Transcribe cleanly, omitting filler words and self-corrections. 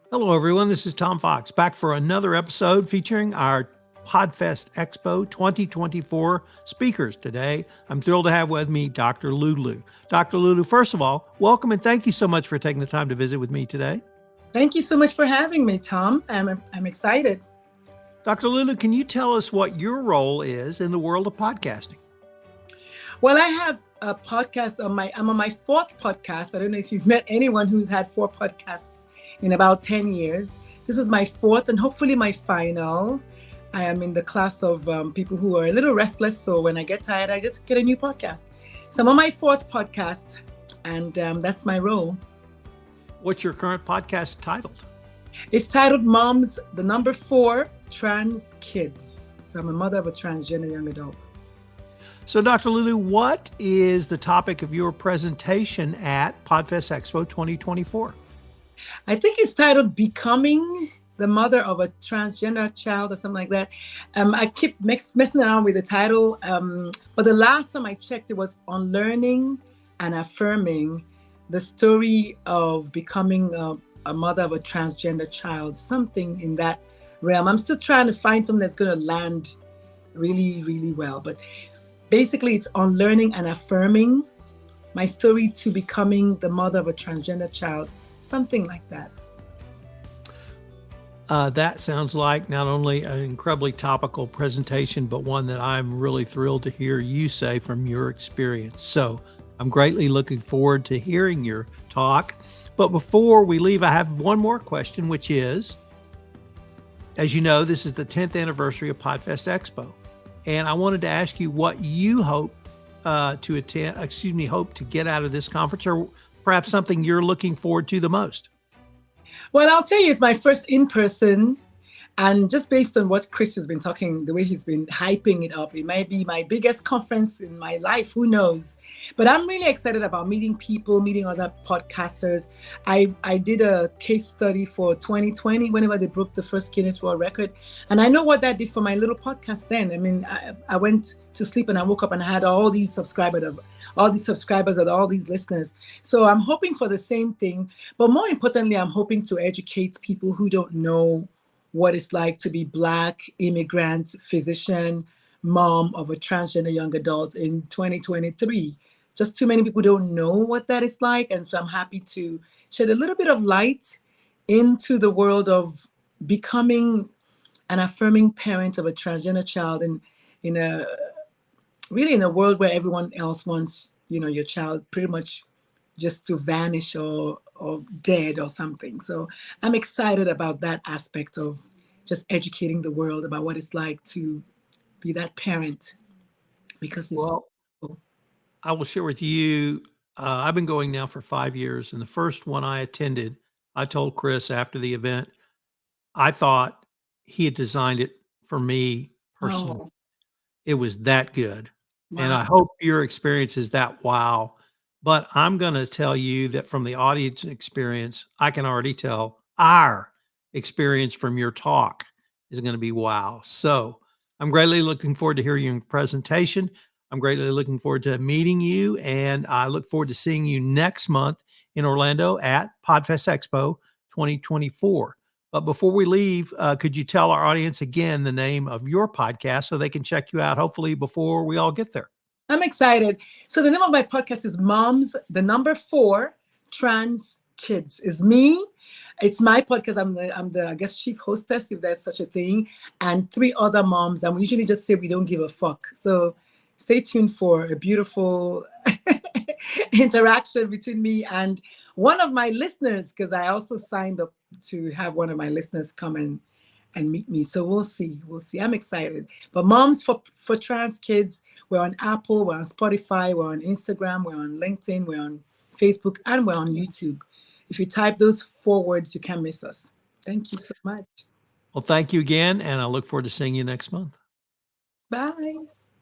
Hello, everyone. This is Tom Fox back for another episode featuring our Podfest Expo 2024 speakers. Today, I'm thrilled to have with me Dr. Lulu. Dr. Lulu, first of all, welcome and thank you so much for taking the time to visit with me today. Thank you so much for having me, Tom. I'm excited. Dr. Lulu, can you tell us what your role is in the world of podcasting? Well, I have a podcast I'm on my fourth podcast. I don't know if you've met anyone who's had four podcasts in about 10 years. This is my fourth and hopefully my final. I am in the class of people who are a little restless. So when I get tired, I just get a new podcast. So I'm on my fourth podcast and that's my role. What's your current podcast titled? It's titled Moms, the number 4 Trans Kids. So I'm a mother of a transgender young adult. So, Dr. Lulu, what is the topic of your presentation at Podfest Expo 2024? I think it's titled Becoming the Mother of a Transgender Child or something like that. I keep messing around with the title, but the last time I checked, it was Unlearning and Affirming the Story of Becoming a Mother of a Transgender Child, something in that realm. I'm still trying to find something that's going to land really, really well. But basically, it's Unlearning and Affirming my story to becoming the mother of a transgender child, something like that. That sounds like not only an incredibly topical presentation, but one that I'm really thrilled to hear you say from your experience. So I'm greatly looking forward to hearing your talk. But before we leave, I have one more question, which is, as you know, this is the 10th anniversary of Podfest Expo. And I wanted to ask you what you hope hope to get out of this conference, or perhaps something you're looking forward to the most. Well, I'll tell you, it's my first in-person, and just based on what Chris has been talking, the way he's been hyping it up, it might be my biggest conference in my life, who knows? But I'm really excited about meeting people, meeting other podcasters. I did a case study for 2020, whenever they broke the first Guinness World Record. And I know what that did for my little podcast then. I mean, I went to sleep and I woke up and I had all these subscribers and all these listeners. So I'm hoping for the same thing. But more importantly, I'm hoping to educate people who don't know what it's like to be Black, immigrant, physician, mom of a transgender young adult in 2023. Just too many people don't know what that is like. And so I'm happy to shed a little bit of light into the world of becoming an affirming parent of a transgender child in a world where everyone else wants, your child pretty much just to vanish or dead or something. So I'm excited about that aspect of just educating the world about what it's like to be that parent, because it's cool. I will share with you, I've been going now for 5 years, and the first one I attended, I told Chris after the event, I thought he had designed it for me personally. Oh, It was that good. And wow. I hope your experience is that wow. But I'm going to tell you that from the audience experience, I can already tell our experience from your talk is going to be wow. So I'm greatly looking forward to hearing your presentation. I'm greatly looking forward to meeting you. And I look forward to seeing you next month in Orlando at Podfest Expo 2024. But before we leave, could you tell our audience again the name of your podcast so they can check you out, hopefully before we all get there? I'm excited. So the name of my podcast is Moms, the number 4 Trans Kids. Is me. It's my podcast. I'm the I guess chief hostess, if there's such a thing, and 3 other moms. And we usually just say we don't give a fuck. So stay tuned for a beautiful interaction between me and one of my listeners, because I also signed up to have one of my listeners come and meet me. So we'll see. I'm excited. But Moms for Trans Kids, we're on Apple, we're on Spotify, we're on Instagram, we're on LinkedIn, we're on Facebook, and we're on YouTube. If you type those 4 words, you can't miss us. Thank you so much. Well, thank you again, and I look forward to seeing you next month. Bye.